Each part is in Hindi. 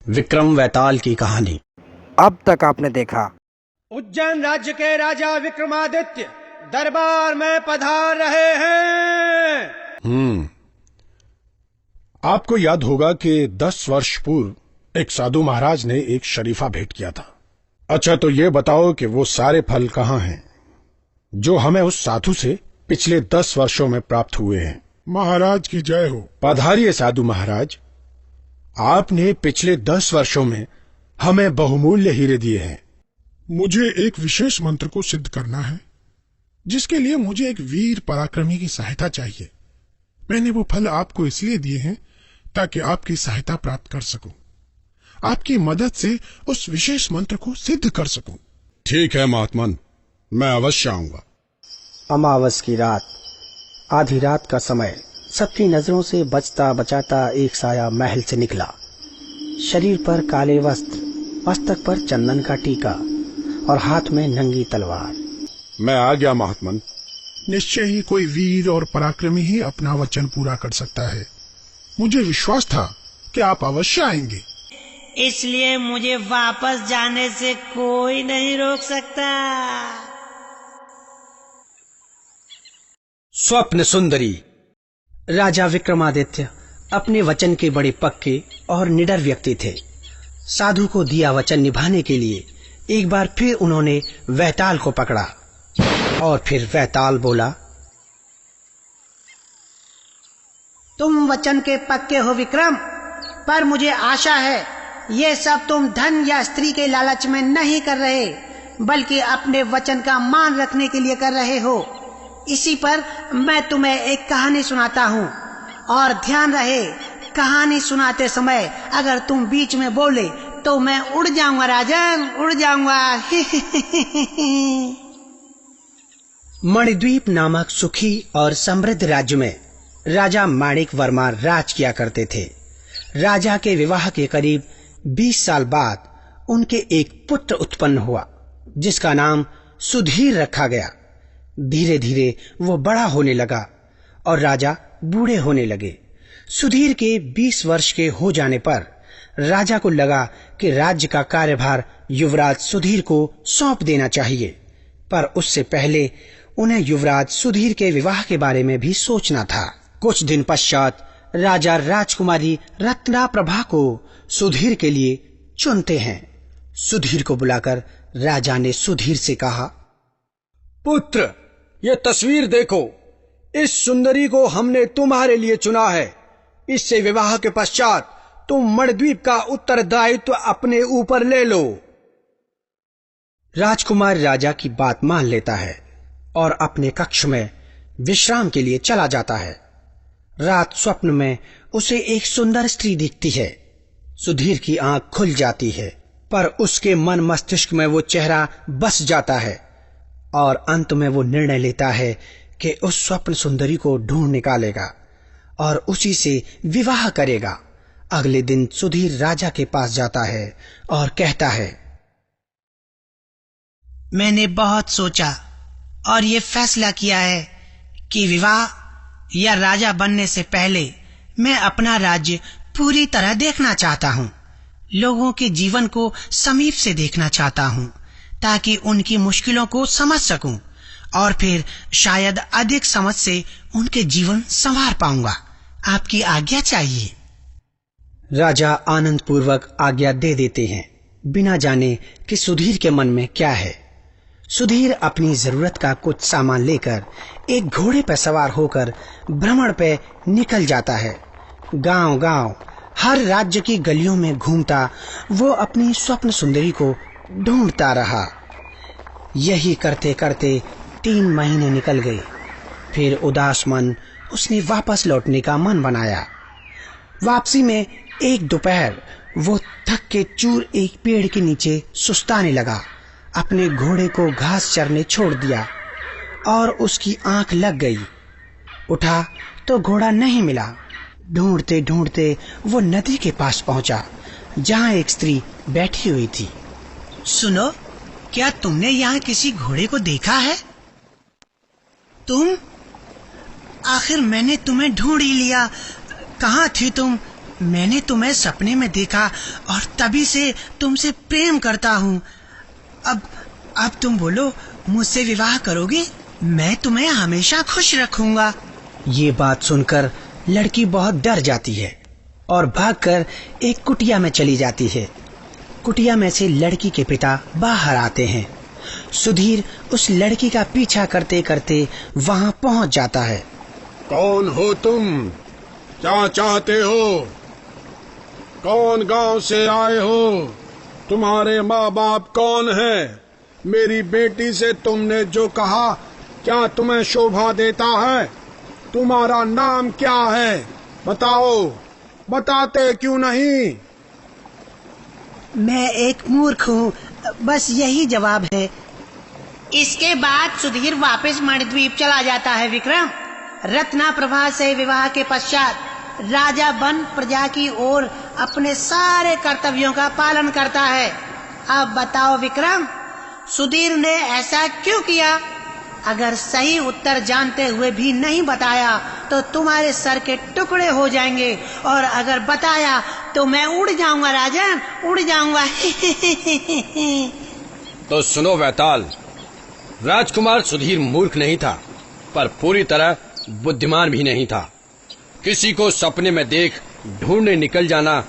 विक्रम वैताल की कहानी। अब तक आपने देखा उज्जैन राज्य के राजा विक्रमादित्य दरबार में पधार रहे हैं। आपको याद होगा कि 10 वर्ष पूर्व एक साधु महाराज ने एक शरीफा भेंट किया था। अच्छा, तो ये बताओ कि वो सारे फल कहाँ हैं जो हमें उस साधु से पिछले 10 वर्षों में प्राप्त हुए हैं। महाराज की जय हो। पधारिए साधु महाराज। आपने पिछले 10 वर्षों में हमें बहुमूल्य हीरे दिए हैं। मुझे एक विशेष मंत्र को सिद्ध करना है, जिसके लिए मुझे एक वीर पराक्रमी की सहायता चाहिए। मैंने वो फल आपको इसलिए दिए हैं ताकि आपकी सहायता प्राप्त कर सकूं, आपकी मदद से उस विशेष मंत्र को सिद्ध कर सकूं। ठीक है महात्मन, मैं अवश्य आऊंगा। अमावस की रात, आधी रात का समय, सबकी नजरों से बचता बचाता एक साया महल से निकला। शरीर पर काले वस्त्र, मस्तक पर चंदन का टीका और हाथ में नंगी तलवार। मैं आ गया महात्मन। निश्चय ही कोई वीर और पराक्रमी ही अपना वचन पूरा कर सकता है। मुझे विश्वास था कि आप अवश्य आएंगे, इसलिए मुझे वापस जाने से कोई नहीं रोक सकता। स्वप्न सुंदरी। राजा विक्रमादित्य अपने वचन के बड़े पक्के और निडर व्यक्ति थे। साधु को दिया वचन निभाने के लिए एक बार फिर उन्होंने वैताल को पकड़ा और फिर वैताल बोला, तुम वचन के पक्के हो विक्रम, पर मुझे आशा है ये सब तुम धन या स्त्री के लालच में नहीं कर रहे, बल्कि अपने वचन का मान रखने के लिए कर रहे हो। इसी पर मैं तुम्हें एक कहानी सुनाता हूँ, और ध्यान रहे, कहानी सुनाते समय अगर तुम बीच में बोले तो मैं उड़ जाऊंगा राजन, उड़ जाऊंगा। मणिद्वीप नामक सुखी और समृद्ध राज्य में राजा माणिक वर्मा राज किया करते थे। राजा के विवाह के करीब 20 साल बाद उनके एक पुत्र उत्पन्न हुआ, जिसका नाम सुधीर रखा गया। धीरे धीरे वो बड़ा होने लगा और राजा बूढ़े होने लगे। सुधीर के 20 वर्ष के हो जाने पर राजा को लगा कि राज्य का कार्यभार युवराज सुधीर को सौंप देना चाहिए, पर उससे पहले उन्हें युवराज सुधीर के विवाह के बारे में भी सोचना था। कुछ दिन पश्चात राजा राजकुमारी रत्नाप्रभा को सुधीर के लिए चुनते हैं। सुधीर को बुलाकर राजा ने सुधीर से कहा, पुत्र, ये तस्वीर देखो। इस सुंदरी को हमने तुम्हारे लिए चुना है। इससे विवाह के पश्चात तुम मणिद्वीप का उत्तरदायित्व अपने ऊपर ले लो। राजकुमार राजा की बात मान लेता है और अपने कक्ष में विश्राम के लिए चला जाता है। रात स्वप्न में उसे एक सुंदर स्त्री दिखती है। सुधीर की आंख खुल जाती है, पर उसके मन मस्तिष्क में वो चेहरा बस जाता है और अंत में वो निर्णय लेता है कि उस स्वप्न सुंदरी को ढूंढ निकालेगा और उसी से विवाह करेगा। अगले दिन सुधीर राजा के पास जाता है और कहता है, मैंने बहुत सोचा और ये फैसला किया है कि विवाह या राजा बनने से पहले मैं अपना राज्य पूरी तरह देखना चाहता हूँ। लोगों के जीवन को समीप से देखना चाहता हूँ, ताकि उनकी मुश्किलों को समझ सकूं और फिर शायद अधिक समझ से उनके जीवन संवार पाऊंगा। आपकी आज्ञा चाहिए। राजा आनंद पूर्वक आज्ञा दे देते हैं, बिना जाने कि सुधीर के मन में क्या है। सुधीर अपनी जरूरत का कुछ सामान लेकर एक घोड़े पर सवार होकर भ्रमण पे निकल जाता है। गांव गांव, हर राज्य की गलियों में घूमता वो अपनी स्वप्न सुंदरी को ढूंढता रहा। यही करते करते 3 महीने निकल गए। फिर उदास मन उसने वापस लौटने का मन बनाया। वापसी में एक दोपहर वो थक के चूर एक पेड़ के नीचे सुस्ताने लगा। अपने घोड़े को घास चरने छोड़ दिया और उसकी आंख लग गई। उठा तो घोड़ा नहीं मिला। ढूंढते ढूंढते वो नदी के पास पहुंचा, जहां एक स्त्री बैठी हुई थी। सुनो, क्या तुमने यहाँ किसी घोड़े को देखा है? तुम? आखिर मैंने तुम्हें ढूंढ ही लिया। कहाँ थी तुम? मैंने तुम्हें सपने में देखा और तभी से तुमसे प्रेम करता हूँ। अब तुम बोलो, मुझसे विवाह करोगे? मैं तुम्हें हमेशा खुश रखूंगा। ये बात सुनकर लड़की बहुत डर जाती है और भागकर एक कुटिया में चली जाती है। कुटिया में से लड़की के पिता बाहर आते हैं। सुधीर उस लड़की का पीछा करते करते वहाँ पहुँच जाता है। कौन हो तुम? क्या चाहते हो? कौन गांव से आए हो? तुम्हारे माँ बाप कौन है? मेरी बेटी से तुमने जो कहा क्या तुम्हें शोभा देता है? तुम्हारा नाम क्या है? बताओ, बताते क्यों नहीं? मैं एक मूर्ख हूँ, बस यही जवाब है। इसके बाद सुधीर वापस मणिद्वीप चला जाता है। विक्रम, रत्ना प्रभा से विवाह के पश्चात राजा वन प्रजा की ओर अपने सारे कर्तव्यों का पालन करता है। अब बताओ विक्रम, सुधीर ने ऐसा क्यों किया? अगर सही उत्तर जानते हुए भी नहीं बताया तो तुम्हारे सर के टुकड़े हो जाएंगे, और अगर बताया तो मैं उड़ जाऊंगा राजन, उड़ जाऊंगा। तो सुनो वैताल, राजकुमार सुधीर मूर्ख नहीं था, पर पूरी तरह बुद्धिमान भी नहीं था। किसी को सपने में देख ढूंढने निकल जाना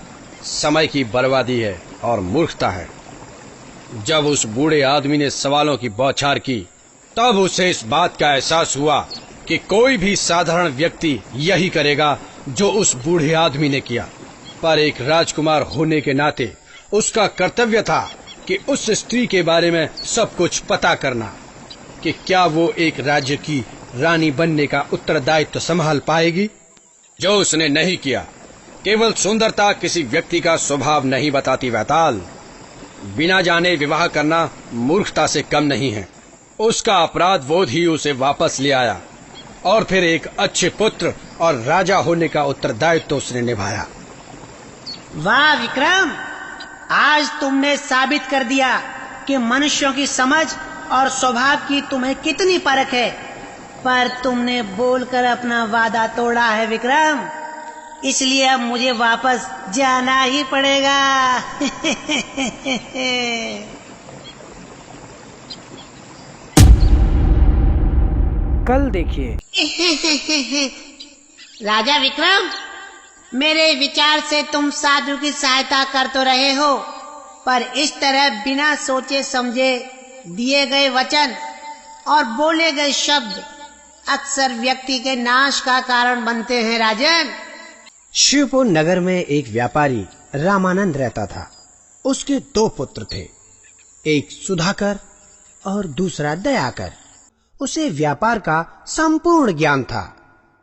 समय की बर्बादी है और मूर्खता है। जब उस बूढ़े आदमी ने सवालों की बौछार की, तब उसे इस बात का एहसास हुआ कि कोई भी साधारण व्यक्ति यही करेगा जो उस बूढ़े आदमी ने किया। पर एक राजकुमार होने के नाते उसका कर्तव्य था कि उस स्त्री के बारे में सब कुछ पता करना, कि क्या वो एक राज्य की रानी बनने का उत्तरदायित्व संभाल पाएगी, जो उसने नहीं किया। केवल सुंदरता किसी व्यक्ति का स्वभाव नहीं बताती वैताल। बिना जाने विवाह करना मूर्खता से कम नहीं है। उसका अपराध बोध ही उसे वापस ले आया, और फिर एक अच्छे पुत्र और राजा होने का उत्तरदायित्व उसने निभाया। वाह विक्रम, आज तुमने साबित कर दिया कि मनुष्यों की समझ और स्वभाव की तुम्हें कितनी परख है। पर तुमने बोलकर अपना वादा तोड़ा है विक्रम, इसलिए अब मुझे वापस जाना ही पड़ेगा। कल देखिए। राजा विक्रम, मेरे विचार से तुम साधु की सहायता कर तो रहे हो, पर इस तरह बिना सोचे समझे दिए गए वचन और बोले गए शब्द अक्सर व्यक्ति के नाश का कारण बनते हैं। राजन, शिवपुर नगर में एक व्यापारी रामानंद रहता था। उसके 2 पुत्र थे, एक सुधाकर और दूसरा दयाकर। उसे व्यापार का संपूर्ण ज्ञान था।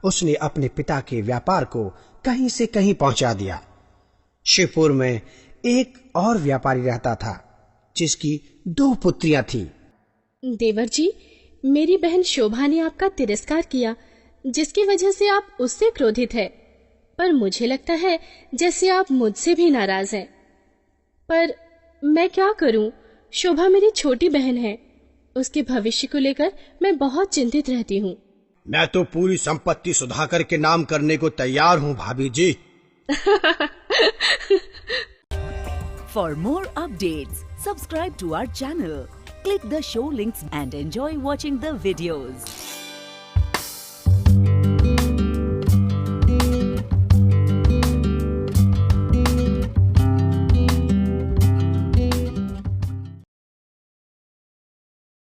उसने अपने पिता के व्यापार को कहीं से कहीं पहुंचा दिया। शिवपुर में एक और व्यापारी रहता था, जिसकी 2 पुत्रियां थीं। देवर जी, मेरी बहन शोभा ने आपका तिरस्कार किया, जिसकी वजह से आप उससे क्रोधित हैं। पर मुझे लगता है जैसे आप मुझसे भी नाराज हैं। पर मैं क्या करूं? शोभा मेरी छोटी बहन है। उसके भविष्य को लेकर मैं बहुत चिंतित रहती हूँ। मैं तो पूरी संपत्ति सुधाकर के नाम करने को तैयार हूँ भाभी जी। For more updates, subscribe to our channel, click the show links and enjoy watching the videos.